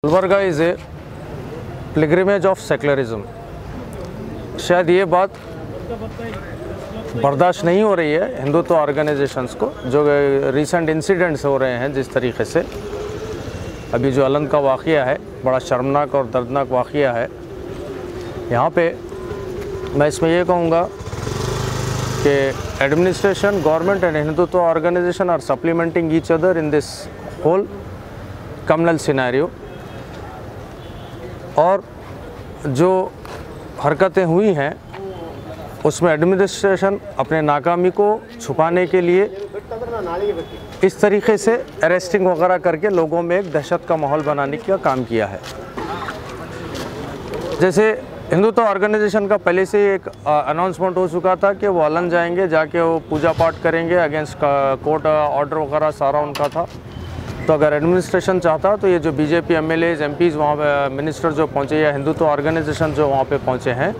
Gulbarga is a pilgrimage of secularism. शायद ये बात बर्दाश्त नहीं हो रही है हिंदुत्व ऑर्गेनाइजेशंस को, जो रिसेंट इंसिडेंट्स हो रहे हैं। जिस तरीके से अभी जो अलंद का वाक़या है, बड़ा शर्मनाक और दर्दनाक वाक़या है। यहाँ पे मैं इसमें ये कहूँगा कि administration, government and Hindutva organisation are supplementing each other in this whole communal scenario. और जो हरकतें हुई हैं उसमें एडमिनिस्ट्रेशन अपने नाकामी को छुपाने के लिए इस तरीके से अरेस्टिंग वगैरह करके लोगों में एक दहशत का माहौल बनाने का काम किया है। जैसे हिंदुत्व ऑर्गेनाइजेशन का पहले से एक अनाउंसमेंट हो चुका था कि वो अलंद जाएंगे, जाके वो पूजा पाठ करेंगे, अगेंस्ट कोर्ट ऑर्डर वगैरह सारा उनका था। तो अगर एडमिनिस्ट्रेशन चाहता तो ये जो बीजेपी एमएलएज एमपीज़ वहाँ पे, मिनिस्टर जो पहुँचे या हिंदुत्व ऑर्गेनाइजेशन जो वहाँ पे पहुँचे हैं,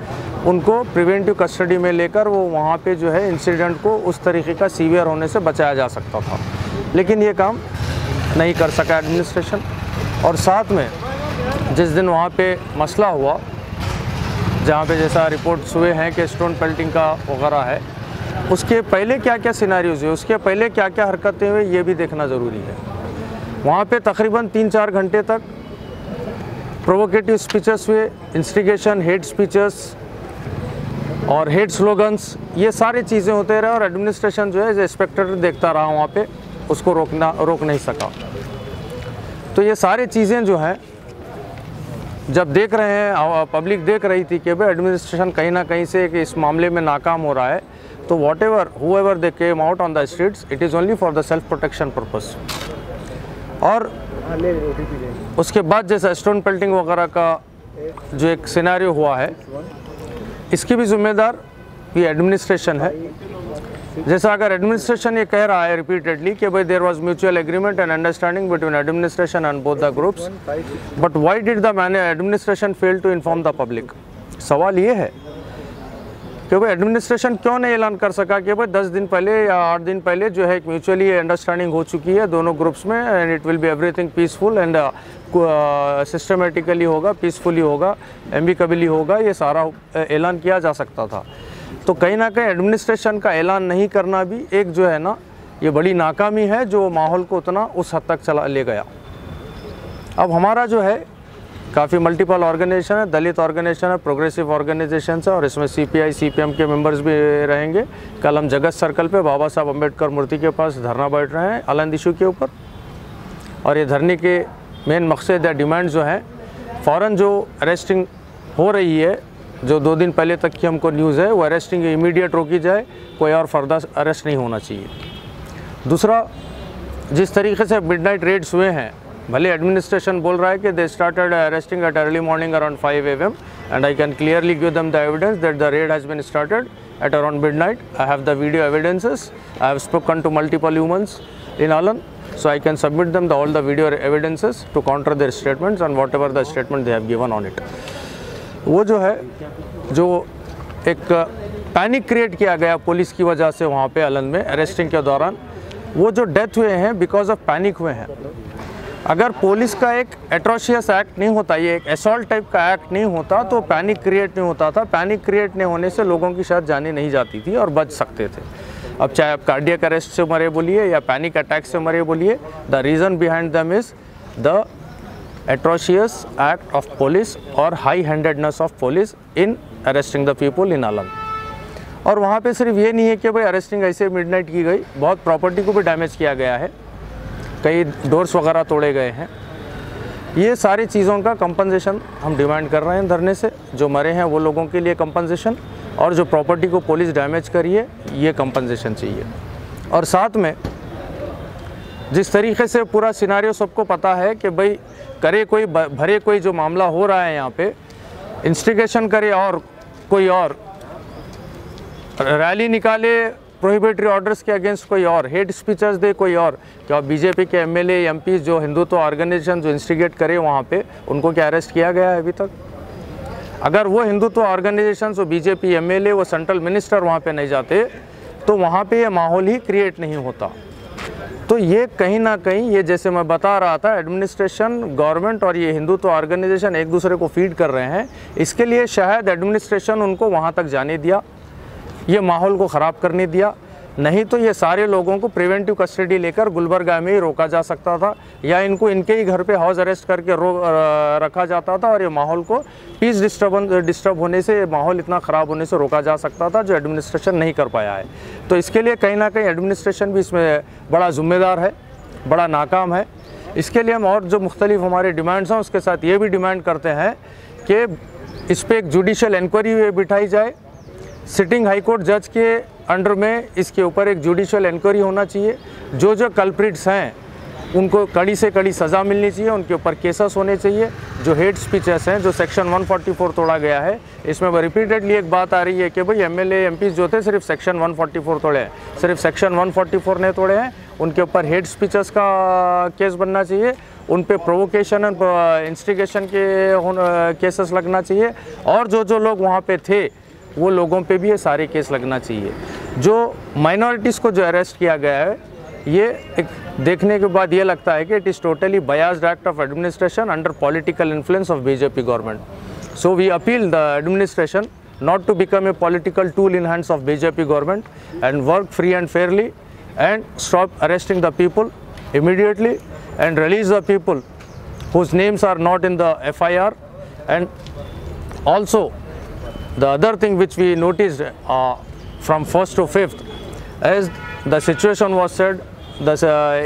उनको प्रिवेंटिव कस्टडी में लेकर वो वहाँ पे जो है इंसिडेंट को उस तरीके का सीवियर होने से बचाया जा सकता था। लेकिन ये काम नहीं कर सका एडमिनिस्ट्रेशन। और साथ में जिस दिन वहाँ पे मसला हुआ, जहाँ पे जैसा रिपोर्ट्स हुए हैं कि स्टोन पेल्टिंग का वगैरह है, उसके पहले क्या क्या सिनेरियोज हुए, उसके पहले क्या क्या हरकतें हुई, ये भी देखना ज़रूरी है। वहाँ पे तकरीबन 3-4 घंटे तक प्रोवोकेटिव स्पीचेस हुए, इंस्टिगेशन, हेट स्पीचेस और हेट स्लोगन्स, ये सारी चीज़ें होते रहे। और एडमिनिस्ट्रेशन जो है एज स्पेक्टेटर देखता रहा वहाँ पे, उसको रोक नहीं सका। तो ये सारी चीज़ें जो हैं जब देख रहे हैं, पब्लिक देख रही थी कि भाई एडमिनिस्ट्रेशन कहीं ना कहीं से कि इस मामले में नाकाम हो रहा है, तो whoever they came out on the streets, it is only for the self protection purpose। और उसके बाद जैसा स्टोन पेल्टिंग वगैरह का जो एक सिनेरियो हुआ है, इसकी भी जिम्मेदार ये एडमिनिस्ट्रेशन है। जैसा अगर एडमिनिस्ट्रेशन ये कह रहा है रिपीटेडली कि भाई there was mutual agreement and understanding between administration and both the groups, but why did the administration fail to inform the public. सवाल ये है कि भाई एडमिनिस्ट्रेशन क्यों नहीं ऐलान कर सका कि भाई 10 दिन पहले या 8 दिन पहले जो है एक म्यूचुअली अंडरस्टैंडिंग हो चुकी है दोनों ग्रुप्स में, and it will be everything peaceful and systematically होगा, पीसफुली होगा, एम्बिकेबली होगा। ये सारा ऐलान किया जा सकता था। तो कहीं ना कहीं एडमिनिस्ट्रेशन का ऐलान नहीं करना भी एक जो है ना, ये बड़ी नाकामी है जो माहौल को उतना उस हद तक चला ले गया। अब हमारा जो है काफ़ी मल्टीपल ऑर्गेनाइजेशन है, दलित ऑर्गेनाइजेशन है, प्रोग्रेसिव ऑर्गेनाइजेशन है, और इसमें सीपीआई सीपीएम के मेंबर्स भी रहेंगे। कल हम जगत सर्कल पे बाबा साहब अम्बेडकर मूर्ति के पास धरना बैठ रहे हैं अलंद इशू के ऊपर। और ये धरने के मेन मकसद या डिमांड जो है, फ़ौरन जो अरेस्टिंग हो रही है, जो 2 दिन पहले तक की हमको न्यूज़ है, वो अरेस्टिंग इमीडिएट रोकी जाए, कोई और फर्दर अरेस्ट नहीं होना चाहिए। दूसरा, जिस तरीके से मिडनाइट रेड्स हुए हैं, भले एडमिनिस्ट्रेशन बोल रहा है कि they started arresting at early morning around 5 AM, and I can clearly give them the evidence that the raid has been started at around midnight. I have the video evidences. I have spoken to multiple humans in Alan, so I can submit them all the video evidences to counter their statements and whatever the statement they have given on it. वो जो है, जो एक panic create किया गया police की वजह से वहाँ पे अलन में अरेस्टिंग के दौरान, वो जो डेथ हुए हैं बिकॉज ऑफ पैनिक हुए हैं। अगर पुलिस का एक एट्रोशियस एक्ट नहीं होता, ये एक असॉल्ट टाइप का एक्ट नहीं होता, तो पैनिक क्रिएट नहीं होता था। पैनिक क्रिएट नहीं होने से लोगों की शायद जानें नहीं जाती थी और बच सकते थे। अब चाहे आप कार्डियक अरेस्ट से मरे बोलिए या पैनिक अटैक से मरे बोलिए, the reason behind them is the atrocious act of police और high handedness of police in arresting the people in अलन। और वहाँ पे सिर्फ ये नहीं है कि भाई अरेस्टिंग ऐसे मिडनाइट की गई, बहुत प्रॉपर्टी को भी डैमेज किया गया है, कई डोर्स वगैरह तोड़े गए हैं। ये सारी चीज़ों का कंपनसेशन हम डिमांड कर रहे हैं धरने से। जो मरे हैं वो लोगों के लिए कंपनसेशन, और जो प्रॉपर्टी को पुलिस डैमेज करी है ये कंपनसेशन चाहिए। और साथ में जिस तरीके से पूरा सिनारियो सबको पता है कि भाई करे कोई भरे कोई जो मामला हो रहा है यहाँ पे, इंस्टिगेशन करे और कोई और रैली निकाले प्रोहिबिटरी ऑर्डर्स के अगेंस्ट कोई और, हेट स्पीचेस दे कोई और, क्या बीजेपी के एमएलए एमपी जो हिंदुत्व ऑर्गेनाइजेशन जो इंस्टिगेट करे वहाँ पे, उनको क्या अरेस्ट किया गया है अभी तक? अगर वो हिंदुत्व ऑर्गेनाइजेशन, वो बीजेपी एमएलए, वो सेंट्रल मिनिस्टर वहाँ पे नहीं जाते, तो वहाँ पे ये माहौल ही क्रिएट नहीं होता। तो ये कहीं ना कहीं, ये जैसे मैं बता रहा था, एडमिनिस्ट्रेशन, गवर्नमेंट और ये हिंदुत्व ऑर्गेनाइजेशन एक दूसरे को फीड कर रहे हैं। इसके लिए शायद एडमिनिस्ट्रेशन उनको वहाँ तक जाने दिया, ये माहौल को ख़राब करने दिया। नहीं तो ये सारे लोगों को प्रिवेंटिव कस्टडी लेकर गुलबर्गा में ही रोका जा सकता था, या इनको इनके ही घर पे हाउस अरेस्ट करके रखा जाता था, और ये माहौल को पीस डिस्टर्ब होने से, माहौल इतना ख़राब होने से रोका जा सकता था, जो एडमिनिस्ट्रेशन नहीं कर पाया है। तो इसके लिए कहीं ना कहीं एडमिनिस्ट्रेशन भी इसमें बड़ा ज़िम्मेदार है, बड़ा नाकाम है। इसके लिए हम और जो मुख्तलिफ हमारे डिमांड्स हैं, उसके साथ ये भी डिमांड करते हैं कि इस पर एक जुडिशल इंक्वायरी बिठाई जाए। सिटिंग हाई कोर्ट जज के अंडर में इसके ऊपर एक जुडिशल इंक्वायरी होना चाहिए। जो कल्प्रिट्स हैं उनको कड़ी से कड़ी सज़ा मिलनी चाहिए, उनके ऊपर केसेस होने चाहिए। जो हेट स्पीचेस हैं, जो सेक्शन 144 तोड़ा गया है, इसमें रिपीटेडली एक बात आ रही है कि भाई एमएलए एमपीज़ जो थे सिर्फ सेक्शन 144 तोड़े हैं, सिर्फ सेक्शन 144 ने तोड़े हैं। उनके ऊपर हेट स्पीचेस का केस बनना चाहिए, उन पे प्रोवोकेशन एंड इंस्टिगेशन के केसेस लगना चाहिए, और जो लोग वहाँ पे थे वो लोगों पे भी ये सारे केस लगना चाहिए। जो माइनॉरिटीज़ को जो अरेस्ट किया गया है, ये एक देखने के बाद ये लगता है कि it is totally biased act of administration under political influence of BJP government. So we appeal the administration not to become a political tool in hands of BJP government, and work free and fairly, and stop arresting the people immediately, and release the people whose names are not in the FIR. And also the other thing which we noticed from 1st to 5th is the situation was said the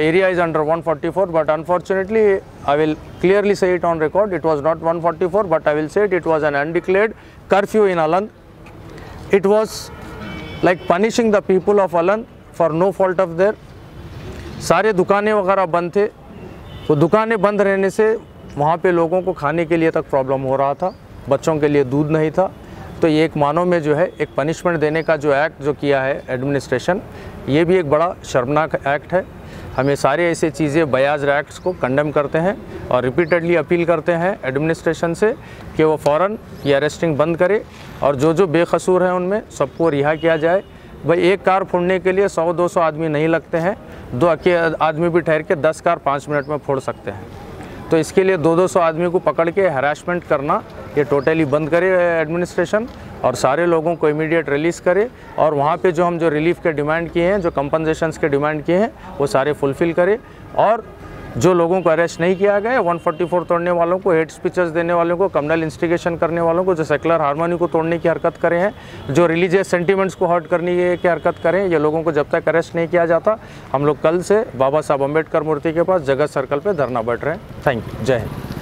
area is under 144, but unfortunately I will clearly say it on record, it was not 144, but I will say it was an undeclared curfew in Aland. It was like punishing the people of Aland for no fault of their. सारे दुकानें वगैरह बंद थे, तो दुकानें बंद रहने से वहाँ पे लोगों को खाने के लिए तक प्रॉब्लम हो रहा था, बच्चों के लिए दूध नहीं था। तो ये एक मानो में जो है एक पनिशमेंट देने का जो एक्ट जो किया है एडमिनिस्ट्रेशन, ये भी एक बड़ा शर्मनाक एक्ट है। हमें सारे ऐसे चीज़ें बयाज एक्ट्स को कंडेम करते हैं और रिपीटेडली अपील करते हैं एडमिनिस्ट्रेशन से कि वो फ़ौरन ये अरेस्टिंग बंद करे, और जो बेकसूर हैं उनमें सबको रिहा किया जाए। भाई एक कार फोड़ने के लिए 100-200 आदमी नहीं लगते हैं, 2 आदमी भी ठहर के 10 कार 5 मिनट में फोड़ सकते हैं। तो इसके लिए 200 आदमी को पकड़ के हैरेसमेंट करना ये टोटली बंद करे एडमिनिस्ट्रेशन, और सारे लोगों को इमीडिएट रिलीज़ करे, और वहाँ पे जो हम जो रिलीफ के डिमांड किए हैं, जो कंपनसेशंस के डिमांड किए हैं, वो सारे फुलफ़िल करे। और जो लोगों को अरेस्ट नहीं किया गया, 144 तोड़ने वालों को, हेट स्पीचेस देने वालों को, कम्युनल इंस्टिगेशन करने वालों को, जो सेकुलर हार्मनी को तोड़ने की हरकत करे हैं, जो रिलीजियस सेंटिमेंट्स को हर्ट करने की हरकत करें, ये लोगों को जब तक अरेस्ट नहीं किया जाता, हम लोग कल से बाबा साहब अम्बेडकर मूर्ति के पास जगत सर्कल पे धरना बैठ रहे हैं। Thank you. जय हिंद।